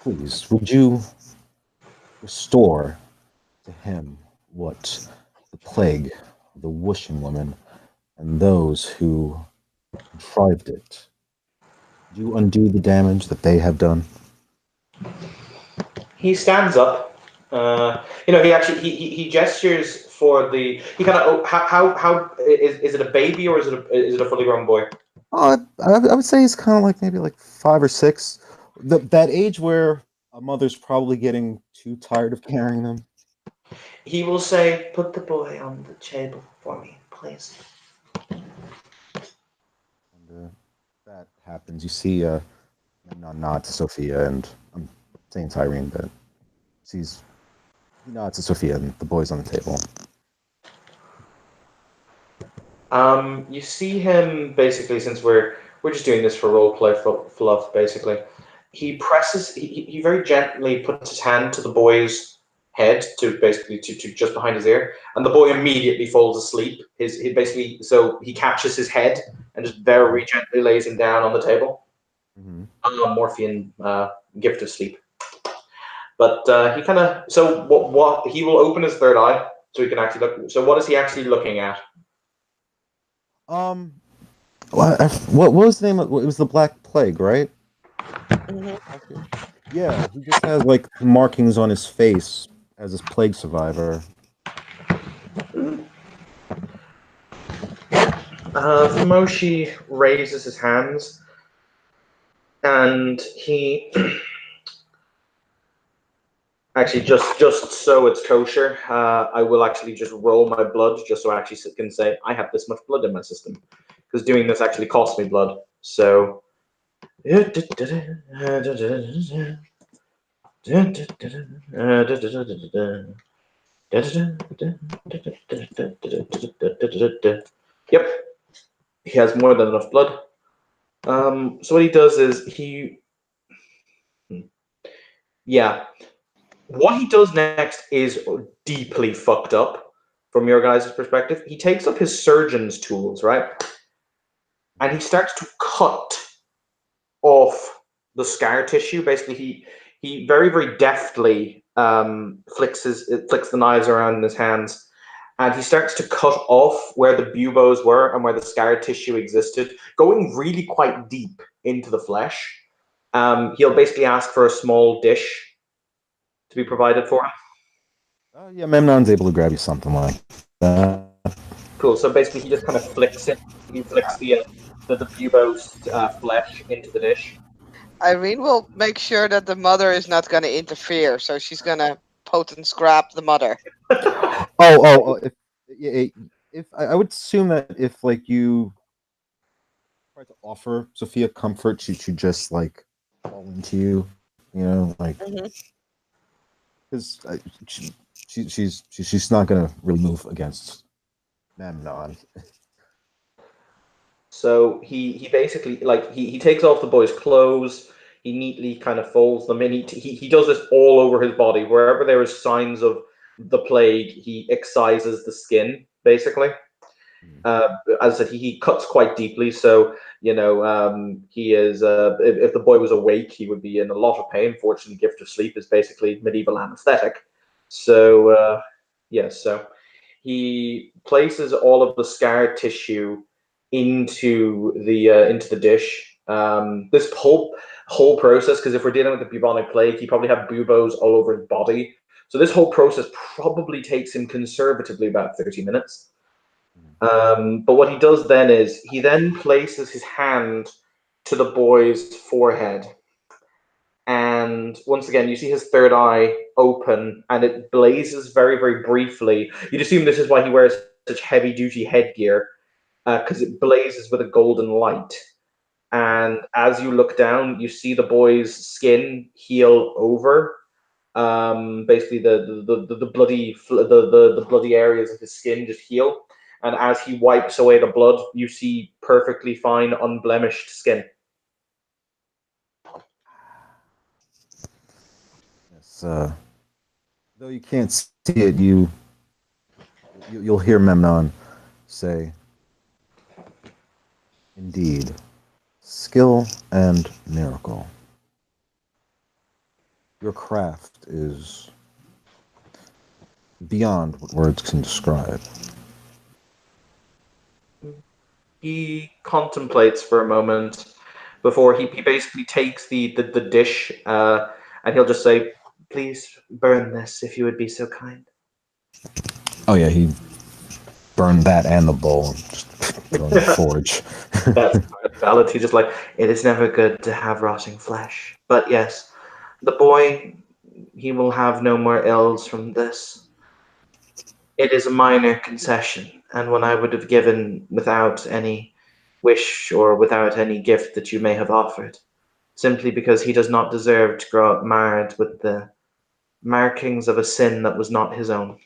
Please, would you restore to him what the plague, the wishing woman, and those who contrived it? Do you undo the damage that they have done? He stands up. He actually he gestures for the. He kind of how is it a baby or is it a fully grown boy? I would say he's kind of like maybe like 5 or 6, that age where a mother's probably getting too tired of carrying them. He will say, "Put the boy on the table for me, please." And that happens. You see Memnon nod to Sophia, and I'm saying Tyrene, but he nods to Sophia, and the boy's on the table. You see him basically, since we're just doing this for roleplay fluff, basically. He presses. He very gently puts his hand to the boy's head to basically to just behind his ear, and the boy immediately falls asleep. He basically so he catches his head and just very gently lays him down on the table. Mm-hmm. Morphine gift of sleep. But he kind of so what he will open his third eye so he can actually look. So what is he actually looking at? What was the name of it? Was the Black Plague, right? Mhm. Yeah, he just has like markings on his face as his plague survivor. Moshi raises his hands and he actually just so it's kosher, I will actually just roll my blood just so I actually can say I have this much blood in my system because doing this actually costs me blood. So yep, he has more than enough blood. So what he does is what he does next is deeply fucked up from your guys' perspective. He takes up his surgeon's tools, right? And he starts to cut off the scar tissue. Basically, he very, very deftly flicks the knives around in his hands, and he starts to cut off where the buboes were and where the scar tissue existed, going really quite deep into the flesh. He'll basically ask for a small dish to be provided for him. Yeah, Memnon's able to grab you something like that. Cool. So basically, he just kind of flicks it. He flicks the bubo's flesh into the dish. Irene will make sure that the mother is not going to interfere, so she's going to potent scrap the mother. If I would assume that if like you try to offer Sophia comfort, she should just like fall into you, like because she's not gonna really move against Memnon. So he basically he takes off the boy's clothes. He neatly kind of folds them in. He does this all over his body. Wherever there is signs of the plague, he excises the skin, basically. As I said, he cuts quite deeply. So, he is, if the boy was awake, he would be in a lot of pain. Fortunately, gift of sleep is basically medieval anesthetic. So, yes, so he places all of the scar tissue into the dish. This whole process, because if we're dealing with the bubonic plague, he probably had buboes all over his body. So this whole process probably takes him conservatively about 30 minutes. But what he does then is he then places his hand to the boy's forehead. And once again, you see his third eye open and it blazes very, very briefly. You'd assume this is why he wears such heavy duty headgear, because it blazes with a golden light. And as you look down, you see the boy's skin heal over. Basically, the bloody areas of his skin just heal. And as he wipes away the blood, you see perfectly fine, unblemished skin. though you can't see it, you'll hear Memnon say, "Indeed, skill and miracle. Your craft is beyond what words can describe." He contemplates for a moment before he basically takes the dish and he'll just say, "Please burn this if you would be so kind." Oh yeah, he burned that and the bowl and just put it on the forge. That's valid. He's just like, "It is never good to have rotting flesh." But yes, the boy, he will have no more ills from this. It is a minor concession, and one I would have given without any wish or without any gift that you may have offered, simply because he does not deserve to grow up marred with the markings of a sin that was not his own.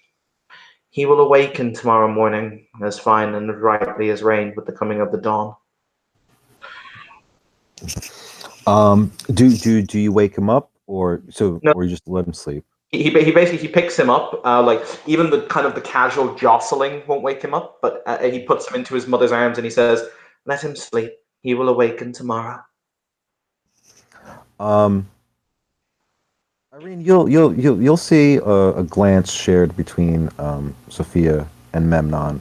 He will awaken tomorrow morning as fine and rightly as rain with the coming of the dawn. Do you wake him up or No, or you just let him sleep? he basically he picks him up. Like even the kind of the casual jostling won't wake him up, but he puts him into his mother's arms and he says, "Let him sleep. He will awaken tomorrow." Um, Irene, you'll see a glance shared between Sophia and Memnon.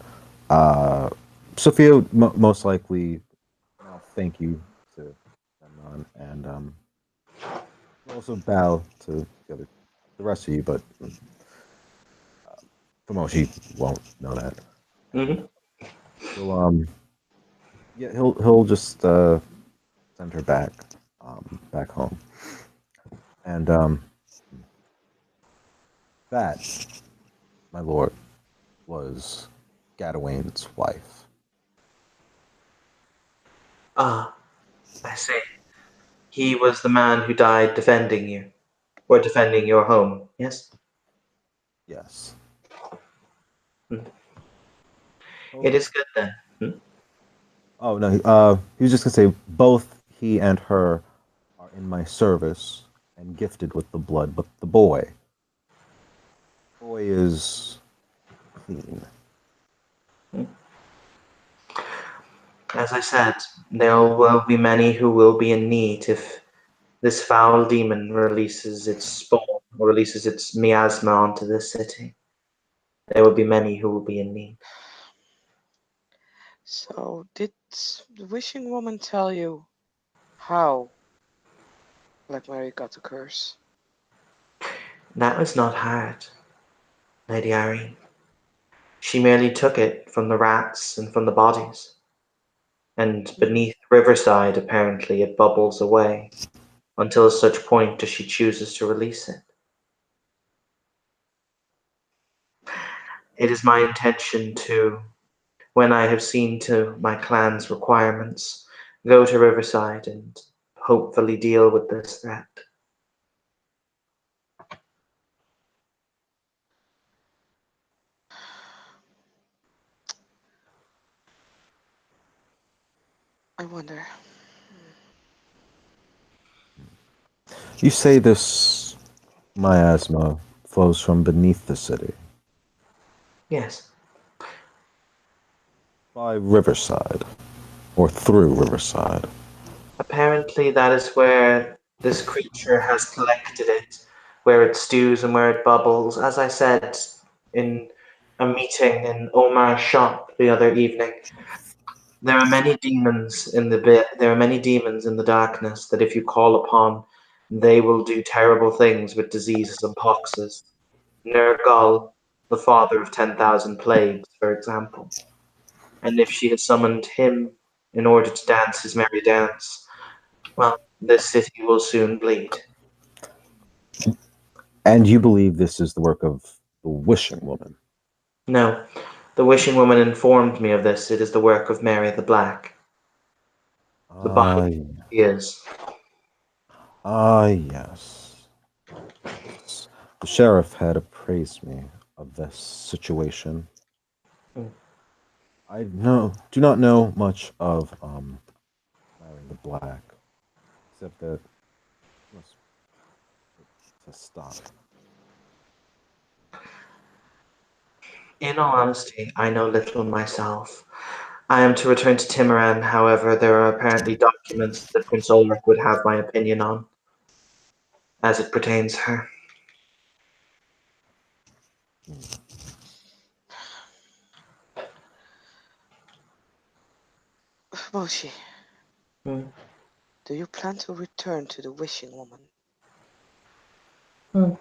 Uh, Sophia most likely thank you to Memnon, and also bow to the rest of you, but Tomoshi won't know that. Hmm. He'll yeah he'll just send her back home, and that, my lord, was Gadawain's wife. Ah, I see. He was the man who died defending you, or defending your home. Yes. Yes. Hmm. Oh, It is good then. Hmm? oh no. He was just gonna say both he and her are in my service and gifted with the blood, but the boy is clean. As I said, there will be many who will be in need if this foul demon releases its spawn or releases its miasma onto this city. There will be many who will be in need. So, did the wishing woman tell you how Black Mary got the curse? That was not hard, Lady Irene. She merely took it from the rats and from the bodies, and beneath Riverside, apparently, it bubbles away until such point as she chooses to release it. It is my intention to, when I have seen to my clan's requirements, go to Riverside and hopefully deal with this threat. I wonder. You say this miasma flows from beneath the city Yes, by Riverside or through Riverside. apparently that is where this creature has collected it, where it stews and where it bubbles. As I said in a meeting in Omar's shop the other evening, there are many demons in there are many demons in the darkness that if you call upon, they will do terrible things with diseases and poxes. Nergal, the father of 10,000 plagues, for example. And if she has summoned him in order to dance his merry dance, well, this city will soon bleed. And you believe this is the work of the Wishing Woman. No, the wishing woman informed me of this. It is the work of Mary the Black. The Ah, Bible is. yes. Yes. The sheriff had appraised me of this situation. Mm. I do not know much of Mary the Black, except that must to stop. In all honesty, I know little myself. I am to return to Timoran, however, there are apparently documents that Prince Ulrich would have my opinion on, as it pertains her. Moshi, Hmm. do you plan to return to the Wishing Woman? Hmm.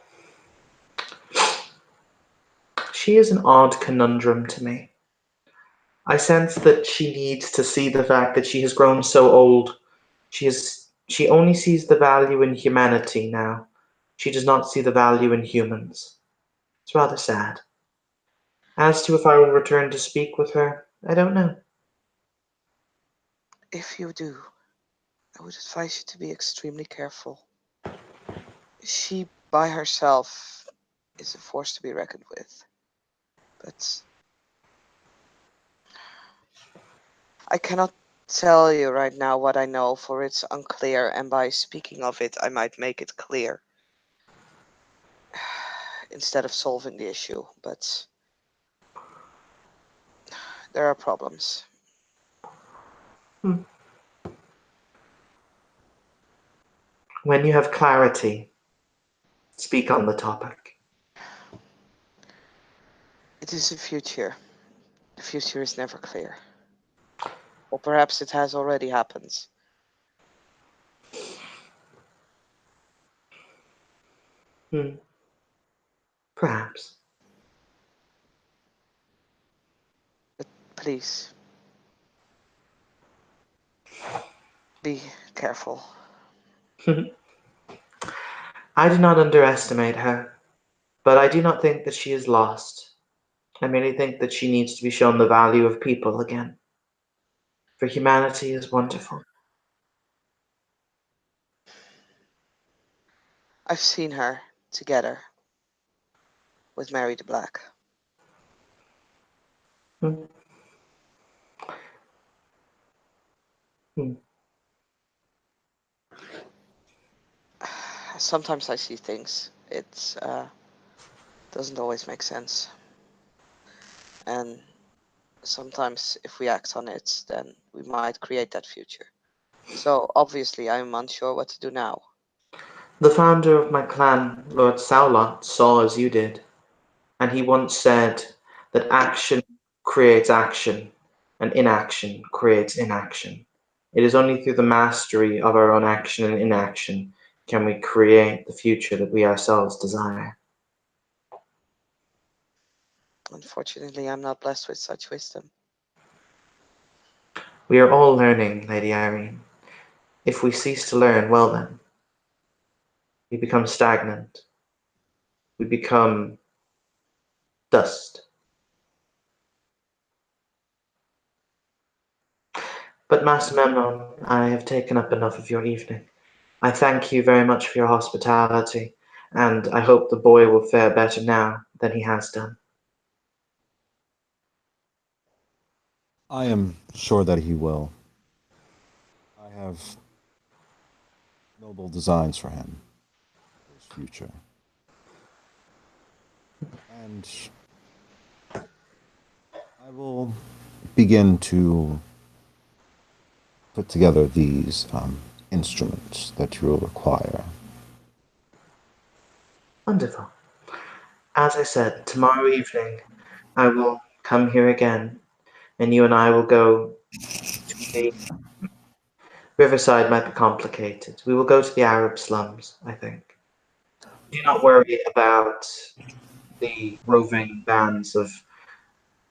She is an odd conundrum to me. I sense that she needs to see the fact that she has grown so old. She only sees the value in humanity now. She does not see the value in humans. It's rather sad. As to if I will return to speak with her, I don't know. If you do, I would advise you to be extremely careful. She, by herself, is a force to be reckoned with. But I cannot tell you right now what I know, for it's unclear, and by speaking of it, I might make it clear instead of solving the issue. But there are problems. When you have clarity, speak on the topic. It is the future. The future is never clear. Or perhaps it has already happened. Perhaps. But please, be careful. I do not underestimate her, but I do not think that she is lost. I merely think that she needs to be shown the value of people again. For humanity is wonderful. I've seen her together with Mary the Black. Hmm. Hmm. Sometimes I see things. It doesn't always make sense. And sometimes if we act on it, then we might create that future. So obviously I'm unsure what to do now. The founder of my clan, Lord Saulot, saw as you did, and he once said that action creates action, and inaction creates inaction. It is only through the mastery of our own action and inaction can we create the future that we ourselves desire. Unfortunately, I'm not blessed with such wisdom. We are all learning, Lady Irene. If we cease to learn, well then, we become stagnant. We become dust. But Master Memnon, I have taken up enough of your evening. I thank you very much for your hospitality, and I hope the boy will fare better now than he has done. I am sure that he will. I have noble designs for him, for his future. And I will begin to put together these instruments that you will require. Wonderful. As I said, tomorrow evening I will come here again, and you and I will go to the riverside. Might be complicated. We will go to the Arab slums, I think. Do not worry about the roving bands of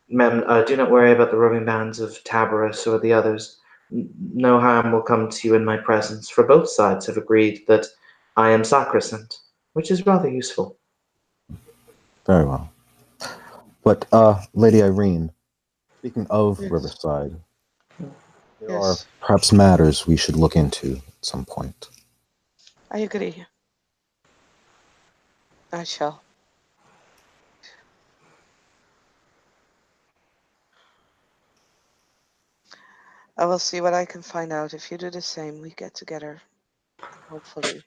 do not worry about the roving bands of Tabarus or the others. No harm will come to you in my presence, for both sides have agreed that I am sacrosanct, which is rather useful. Very well. But, Lady Irene, speaking of Yes. Riverside, there are Yes, perhaps matters we should look into at some point. I agree. I shall. I will see what I can find out. If you do the same, we get together. Hopefully,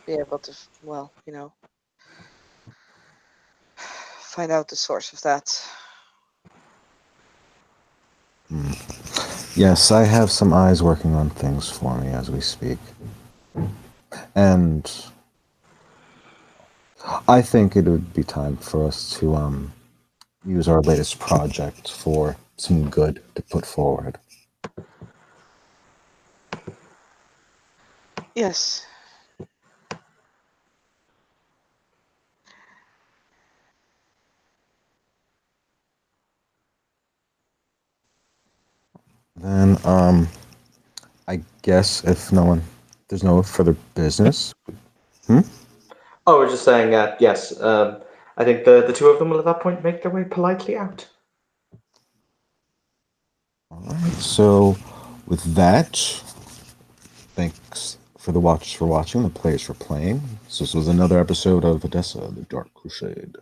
be able to, well, find out the source of that. Yes, I have some eyes working on things for me as we speak. And I think it would be time for us to use our latest project for some good to put forward. Yes. Then, I guess if there's no further business. Oh, we're just saying that, yes. I think the two of them will at that point make their way politely out. All right. So, with that, thanks for the watchers for watching, the players for playing. So this was another episode of Odessa: The Dark Crusade.